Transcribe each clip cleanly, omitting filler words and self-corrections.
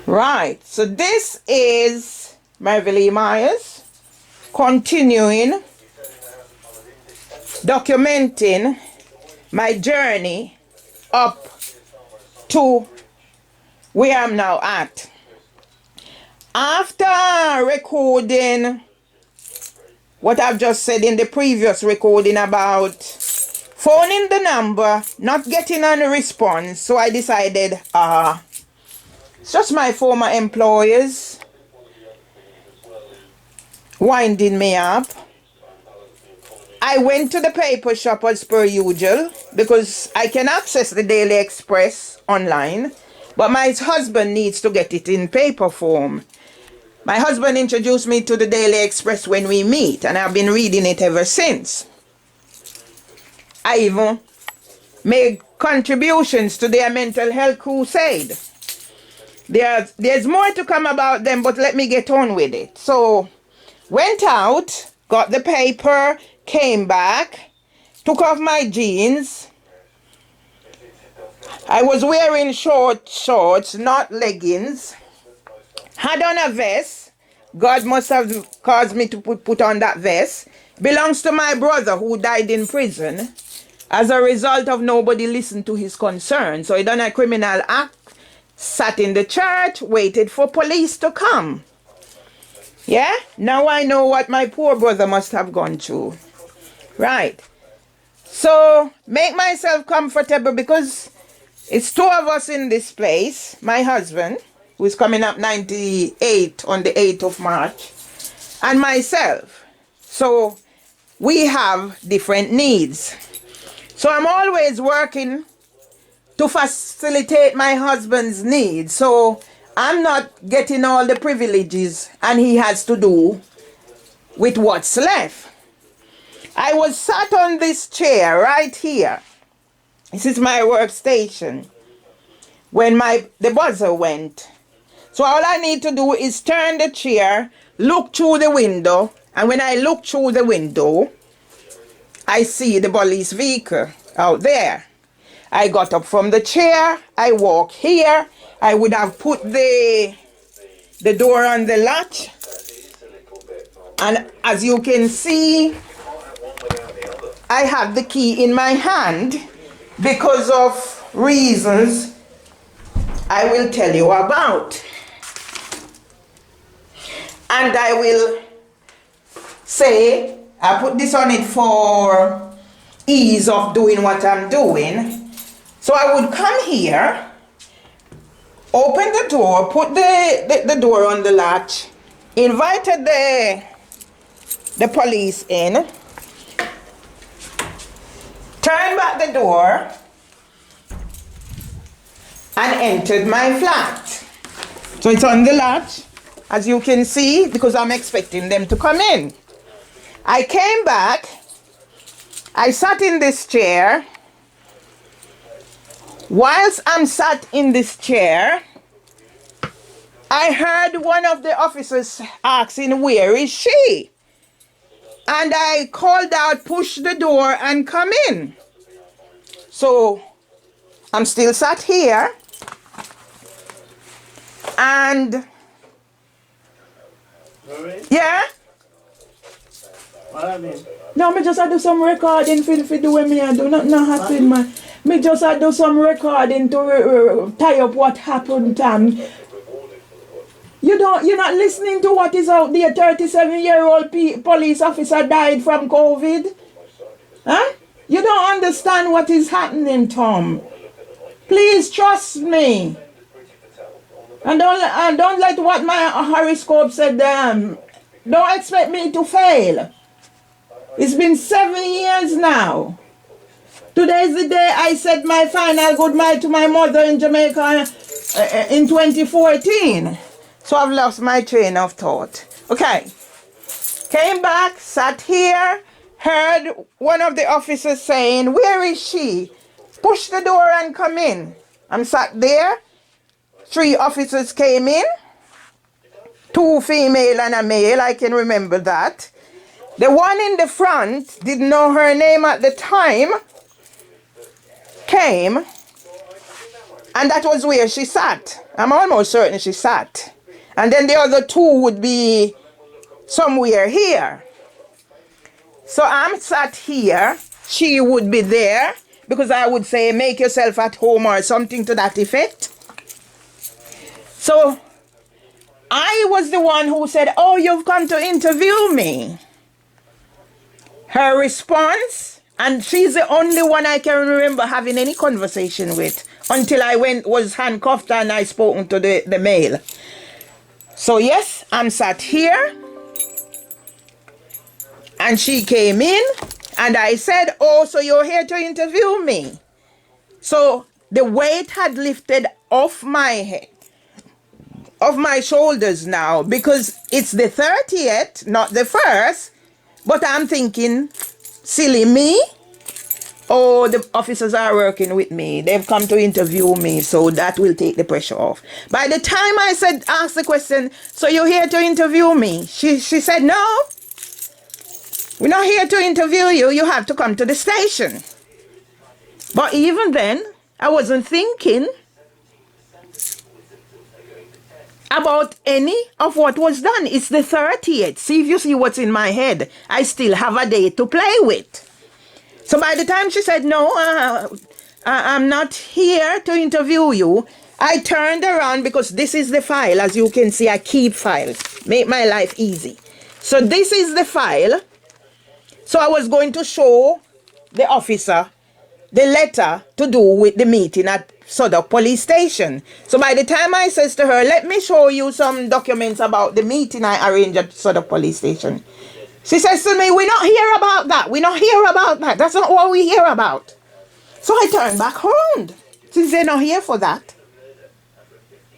Right, so this is Mervelee Myers continuing documenting my journey up to where I'm now at. After recording what I've just said in the previous recording about phoning the number, not getting any response, so I decided, it's just my former employers winding me up. I went to the paper shop as per usual because I can access the Daily Express online, but my husband needs to get it in paper form. My husband introduced me to the Daily Express when we meet, and I've been reading it ever since. I even made contributions to their mental health crusade. There's more to come about them, but let me get on with it. So, went out, got the paper, came back, took off my jeans. I was wearing short shorts, not leggings. Had on a vest. God must have caused me to put on that vest. Belongs to my brother who died in prison as a result of nobody listened to his concern. So he done a criminal act, sat in the church, waited for police to come. Yeah? Now I know what my poor brother must have gone through. Right. So, make myself comfortable because it's two of us in this place. My husband, who is coming up 98 on the 8th of March, and myself. So, we have different needs. So, I'm always working to facilitate my husband's needs. So, I'm not getting all the privileges, and he has to do with what's left. I was sat on this chair right here. This is my workstation. When the buzzer went. So all I need to do is turn the chair, look through the window, and when I look through the window, I see the police vehicle out there. I got up from the chair, I walk here. I would have put the door on the latch, and as you can see, I have the key in my hand because of reasons I will tell you about. And I will say, I put this on it for ease of doing what I'm doing. So I would come here, open the door, put the door on the latch, invited the police in, turned back the door, and entered my flat. So it's on the latch, as you can see, because I'm expecting them to come in. I came back, I sat in this chair. Whilst I'm sat in this chair, I heard one of the officers asking, "Where is she?" And I called out, "Push the door and come in." So I'm still sat here, and yeah. What I mean? No, me just do some recording for do what me I do. Not happen, man. Me just do some recording to tie up what happened, Tam. You're not listening to what is out there. 37-year-old police officer died from COVID. Huh? You don't understand what is happening, Tom. Please trust me. And don't let what my horoscope said. Don't expect me to fail. It's been 7 years now. Today is the day I said my final goodbye to my mother in Jamaica in 2014. So I've lost my train of thought. Okay. Came back, sat here, heard one of the officers saying, "Where is she? Push the door and come in." I'm sat there. 3 officers came in. 2 female and a male, I can remember that. The one in the front, didn't know her name at the time, came And that was where she sat. I'm almost certain she sat. And then the other two would be somewhere here. So I'm sat here. She would be there. Because I would say, make yourself at home or something to that effect. So I was the one who said, oh, you've come to interview me. Her response, and she's the only one I can remember having any conversation with until I was handcuffed and I spoken to the male. So yes, I'm sat here and she came in and I said, oh, so you're here to interview me. So the weight had lifted off my head, off my shoulders now, because it's the 30th, not the 1st. But I'm thinking, silly me. Oh, the officers are working with me. They've come to interview me, so that will take the pressure off. By the time I asked the question, so you're here to interview me? She said, no, we're not here to interview you. You have to come to the station. But even then, I wasn't thinking about any of what was done. It's the 30th. See if you see what's in my head. I still have a day to play with. So by the time she said, no, I'm not here to interview you, I turned around because this is the file. As you can see, I keep files. Make my life easy. So this is the file. So I was going to show the officer the letter to do with the meeting at Suddock Police Station. So by the time I says to her, let me show you some documents about the meeting I arranged at Suddock Police Station. She says to me, we're not here about that. We're not here about that. That's not what we hear about. So I turned back around. Since they're not here for that.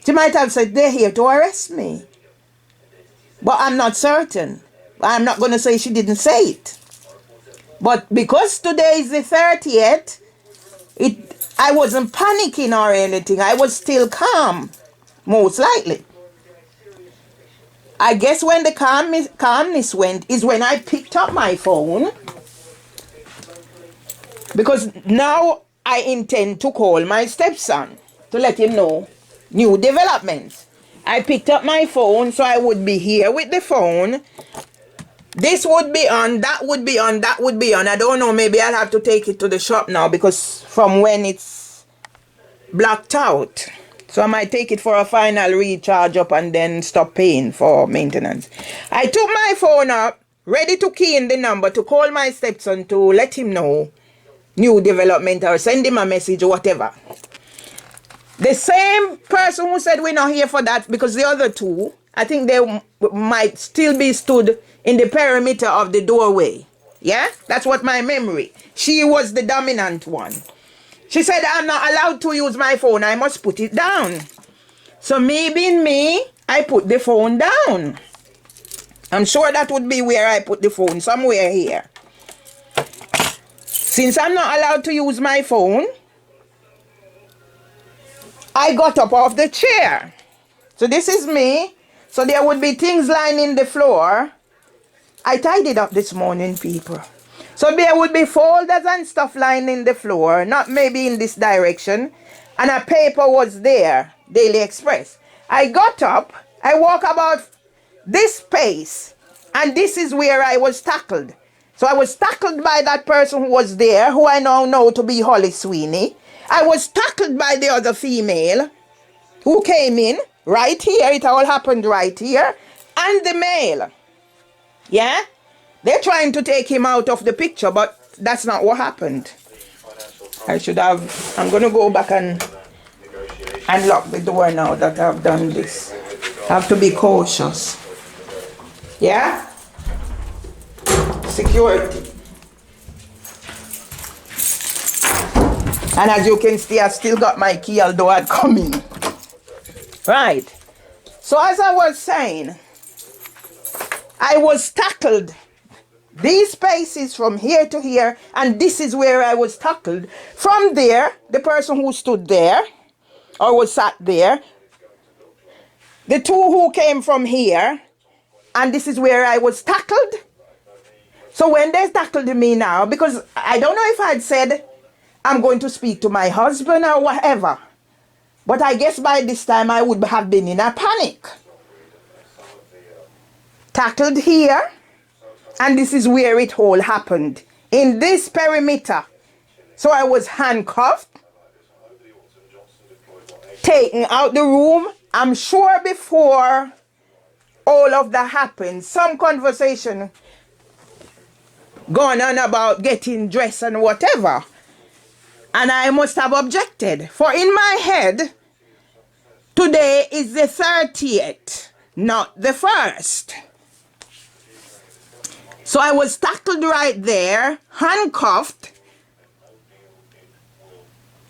She might have said, they're here to arrest me. But I'm not certain. I'm not going to say she didn't say it. But because today is the 30th, I wasn't panicking or anything. I was still calm, most likely. I guess when the calmness went is when I picked up my phone. Because now I intend to call my stepson to let him know new developments. I picked up my phone, so I would be here with the phone. This would be on, that would be on, that would be on. I don't know, maybe I'll have to take it to the shop now because from when it's blocked out. So I might take it for a final recharge up and then stop paying for maintenance. I took my phone up, ready to key in the number to call my stepson to let him know new development or send him a message or whatever. The same person who said we're not here for that, because the other two, I think they might still be stood in the perimeter of the doorway. Yeah? That's what my memory. She was the dominant one. She said, I'm not allowed to use my phone. I must put it down. So me being me, I put the phone down. I'm sure that would be where I put the phone, somewhere here. Since I'm not allowed to use my phone, I got up off the chair. So this is me. So there would be things lining the floor. I tidied up this morning, people. So there would be folders and stuff lining the floor, not maybe in this direction. And a paper was there, Daily Express. I got up, I walked about this space, and this is where I was tackled. So I was tackled by that person who was there, who I now know to be Holly Sweeney. I was tackled by the other female who came in right here. It all happened right here. And the male. Yeah? They're trying to take him out of the picture, but that's not what happened. I should have, I'm going to go back and lock the door now that I've done this. I have to be cautious. Yeah? Security. And as you can see, I still got my key, although I'd come in. Right. So as I was saying, I was tackled. These spaces from here to here, and this is where I was tackled. From there, the person who stood there, or was sat there, the two who came from here, and this is where I was tackled. So when they tackled me now, because I don't know if I'd said, I'm going to speak to my husband or whatever. But I guess by this time I would have been in a panic. Tackled here, and this is where it all happened. In this perimeter. So I was handcuffed, taken out the room. I'm sure before all of that happened, some conversation going on about getting dressed and whatever. And I must have objected. For in my head, today is the 30th, not the 1st. So I was tackled right there, handcuffed,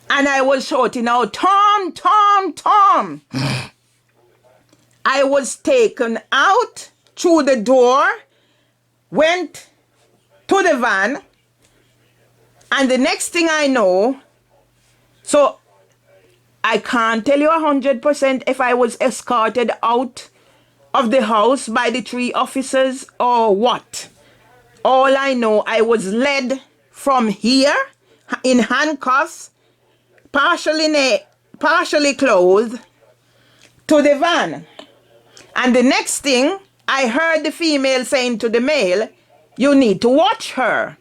and I was shouting out, Tom, Tom, Tom. I was taken out through the door, went to the van, and the next thing I know, so I can't tell you 100% if I was escorted out of the house by the 3 officers or what. All I know, I was led from here in handcuffs, partially clothed, to the van. And the next thing, I heard the female saying to the male, you need to watch her.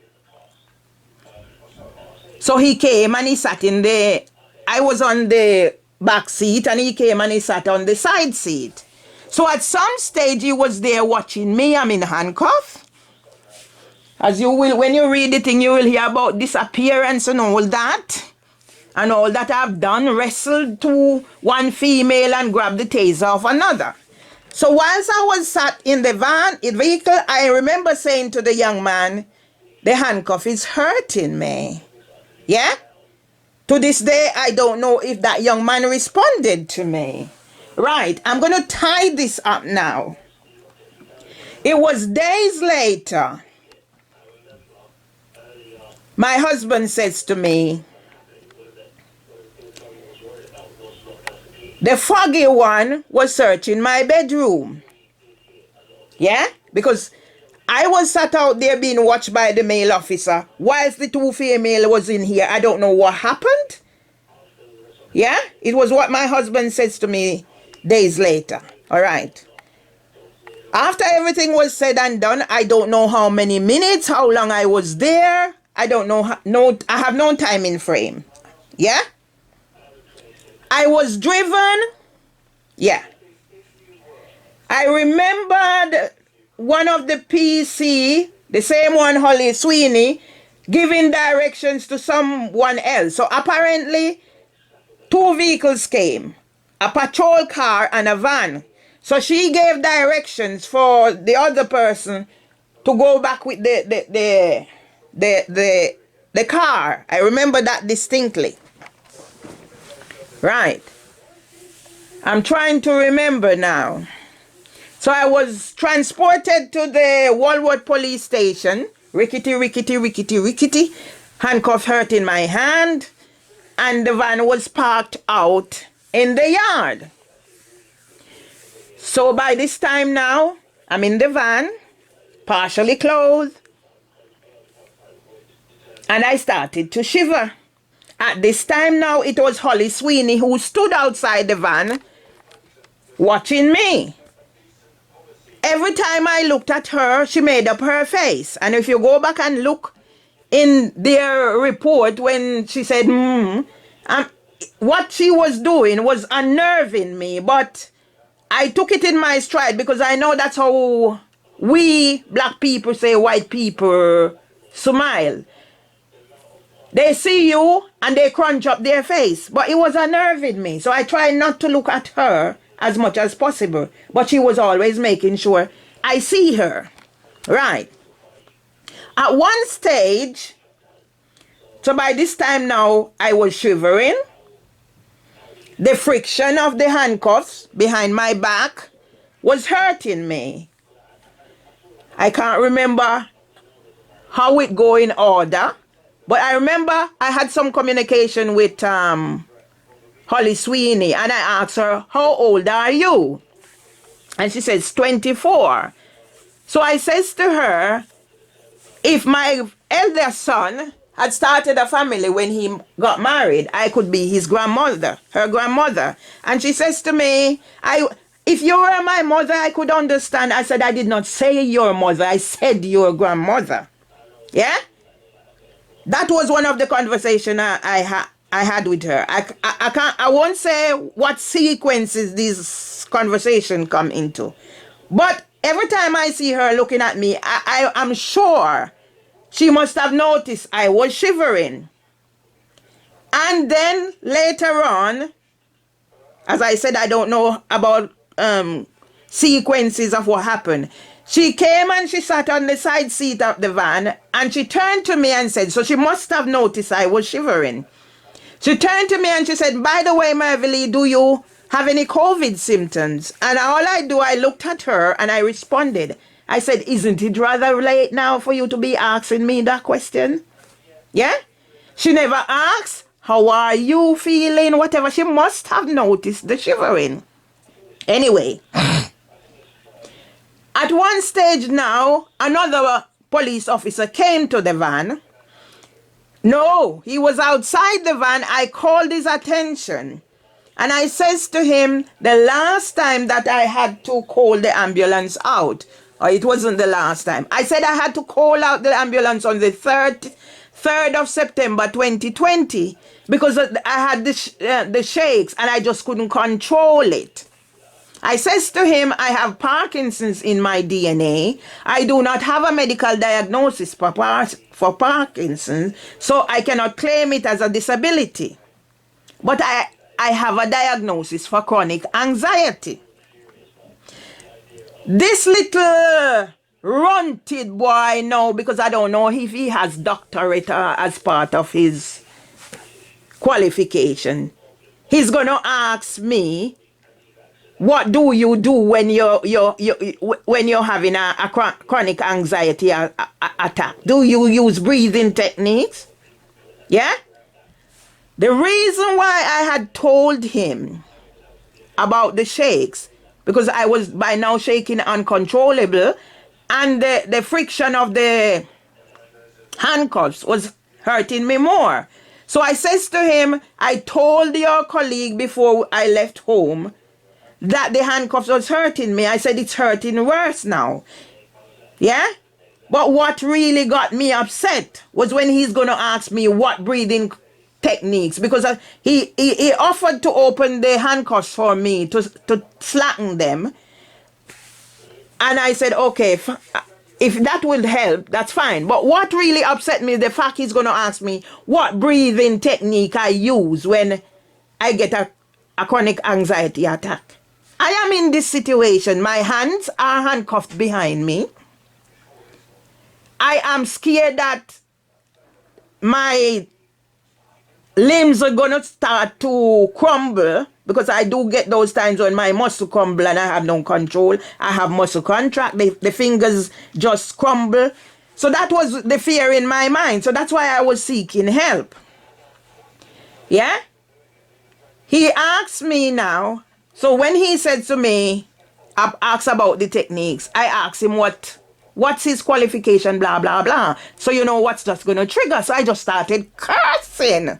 So he came and he sat I was on the back seat and he came and he sat on the side seat. So at some stage he was there watching me. I'm in handcuffs. As you will, when you read the thing, you will hear about disappearance and all that. And all that I've done, wrestled to one female and grabbed the taser off another. So whilst I was sat in the vehicle, I remember saying to the young man, the handcuff is hurting me. Yeah? To this day, I don't know if that young man responded to me. Right, I'm going to tie this up now. It was days later. My husband says to me, the foggy one was searching my bedroom. Yeah? Because I was sat out there being watched by the male officer whilst the 2 female was in here. I don't know what happened. Yeah? It was what my husband says to me days later. All right. After everything was said and done, I don't know how many minutes, how long I was there. I don't know. I have no timing frame. Yeah? I was driven. Yeah. I remembered one of the PC, the same one, Holly Sweeney, giving directions to someone else. So apparently, 2 vehicles came, a patrol car and a van. So she gave directions for the other person to go back with the car. I remember that distinctly. Right. I'm trying to remember now. So I was transported to the Walworth police station. Rickety, handcuff hurt in my hand. And the van was parked out in the yard. So by this time now, I'm in the van, partially clothed. And I started to shiver. At this time now, it was Holly Sweeney who stood outside the van watching me. Every time I looked at her, she made up her face. And if you go back and look in their report when she said, what she was doing was unnerving me. But I took it in my stride because I know that's how we black people say white people smile. They see you and they crunch up their face. But it was unnerving me. So I tried not to look at her as much as possible. But she was always making sure I see her. Right. At one stage, so by this time now, I was shivering. The friction of the handcuffs behind my back was hurting me. I can't remember how it go in order. But I remember I had some communication with Holly Sweeney, and I asked her, how old are you? And she says, 24. So I says to her, if my elder son had started a family when he got married, I could be his grandmother, her grandmother. And she says to me, if you were my mother, I could understand. I said, I did not say your mother. I said your grandmother. Yeah? That was one of the conversations I had with her. I won't say what sequences these conversations come into. But every time I see her looking at me, I'm sure she must have noticed I was shivering. And then later on, as I said, I don't know about sequences of what happened. She came and she sat on the side seat of the van and she turned to me and said, so she must have noticed I was shivering. She turned to me and she said, by the way, Mervelee, do you have any COVID symptoms? And I looked at her and I responded. I said, isn't it rather late now for you to be asking me that question? Yeah? She never asked, how are you feeling? Whatever. She must have noticed the shivering. Anyway, at one stage now, another police officer came to the van. No, he was outside the van. I called his attention. And I says to him, the last time that I had to call the ambulance out, or it wasn't the last time. I said I had to call out the ambulance on the 3rd of September 2020 because I had the shakes and I just couldn't control it. I says to him, I have Parkinson's in my DNA. I do not have a medical diagnosis for Parkinson's, so I cannot claim it as a disability. But I have a diagnosis for chronic anxiety. This little runted boy now, because I don't know if he has doctorate as part of his qualification, he's going to ask me, what do you do when you're having a chronic anxiety attack? Do you use breathing techniques? Yeah? The reason why I had told him about the shakes, because I was by now shaking uncontrollable, and the friction of the handcuffs was hurting me more. So I says to him, I told your colleague before I left home that the handcuffs was hurting me. I said it's hurting worse now. Yeah? But what really got me upset was when he's going to ask me what breathing techniques, because he offered to open the handcuffs for me to slacken them. And I said, okay, if that will help, that's fine. But what really upset me is the fact he's going to ask me what breathing technique I use when I get a chronic anxiety attack. I am in this situation. My hands are handcuffed behind me. I am scared that my limbs are going to start to crumble, because I do get those times when my muscle crumble and I have no control. I have muscle contract. The fingers just crumble. So that was the fear in my mind. So that's why I was seeking help. Yeah? He asked me now. So when he said to me, I asked about the techniques, I asked him what's his qualification, blah, blah, blah. So you know what's just going to trigger. So I just started cursing.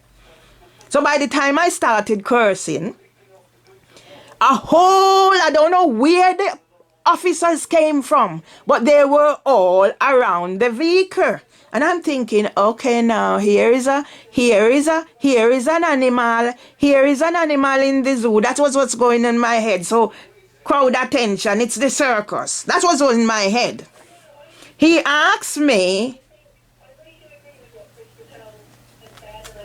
So by the time I started cursing, I don't know where the officers came from, but they were all around the vehicle. And I'm thinking, okay, now here is an animal. Here is an animal in the zoo. That was what's going in my head. So crowd attention, it's the circus. That's what's in my head. He asked me,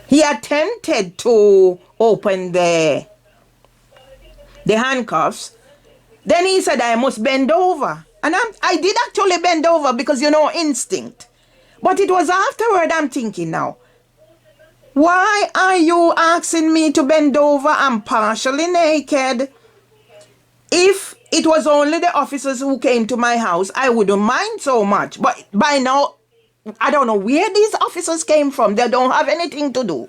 he attempted to open the handcuffs. Then he said I must bend over. And I did actually bend over because, instinct. But it was afterward I'm thinking now, why are you asking me to bend over? I'm partially naked. If it was only the officers who came to my house, I wouldn't mind so much. But by now, I don't know where these officers came from. They don't have anything to do.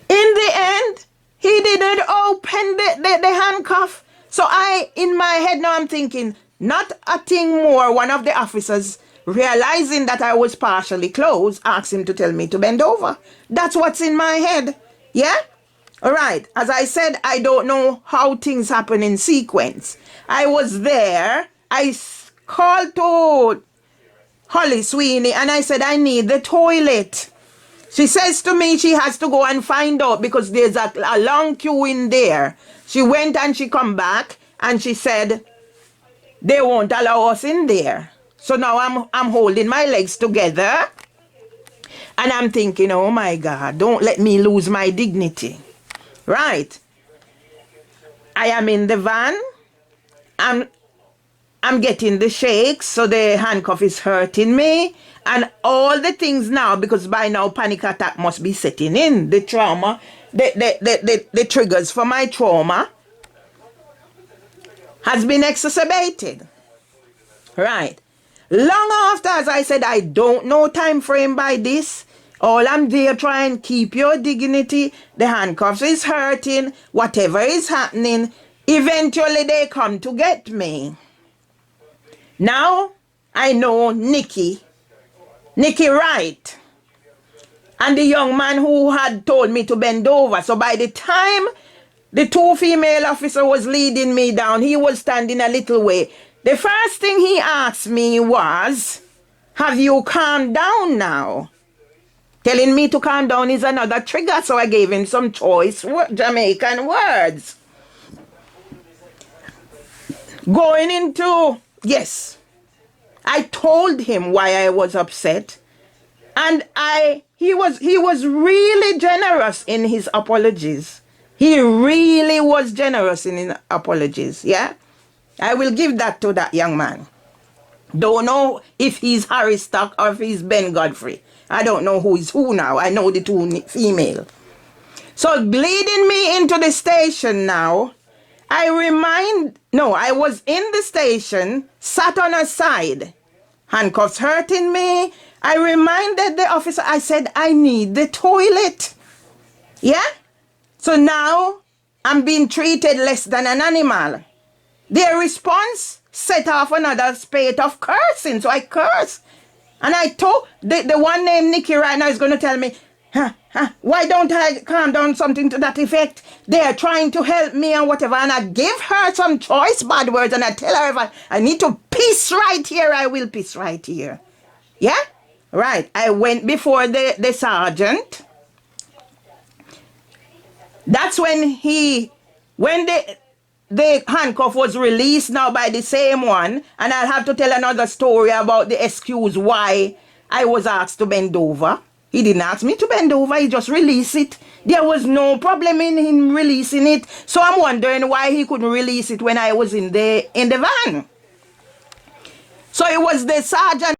In the end, he didn't open the handcuff. So in my head now I'm thinking, not a thing more, one of the officers realizing that I was partially closed, asked him to tell me to bend over. That's what's in my head. Yeah? All right. As I said, I don't know how things happen in sequence. I was there. I called to Holly Sweeney and I said, I need the toilet. She says to me she has to go and find out because there's a long queue in there. She went and she come back and she said they won't allow us in there. So now I'm holding my legs together and I'm thinking, oh my God, don't let me lose my dignity. Right. I am in the van. I'm getting the shakes, so the handcuff is hurting me. And all the things now, because by now panic attack must be setting in. The trauma, the triggers for my trauma has been exacerbated. Right. Long after, as I said, I don't know time frame by this. All I'm there trying to keep your dignity. The handcuffs is hurting. Whatever is happening, eventually they come to get me. Now, I know Nikki Wright, and the young man who had told me to bend over. So by the time the two female officer was leading me down, he was standing a little way. The first thing he asked me was, have you calmed down now? Telling me to calm down is another trigger, so I gave him some choice Jamaican words. Going into, yes, I told him why I was upset, and he was really generous in his apologies. He really was generous in his apologies, yeah? I will give that to that young man. Don't know if he's Harry Stock or if he's Ben Godfrey. I don't know who is who now. I know the two female. So leading me into the station now, I was in the station, sat on a side, handcuffs hurting me. I reminded the officer, I said, I need the toilet. Yeah? So now I'm being treated less than an animal. Their response set off another spate of cursing. So I curse. And I told the one named Nikki right now is going to tell me, why don't I calm down, something to that effect? They are trying to help me and whatever. And I give her some choice bad words and I tell her if I need to piss right here, I will piss right here. Yeah? Right. I went before the sergeant. That's when the handcuff was released now by the same one, and I'll have to tell another story about the excuse why I was asked to bend over. He didn't ask me to bend over, he just released it. There was no problem in him releasing it, so I'm wondering why he couldn't release it when I was in the van. So it was the sergeant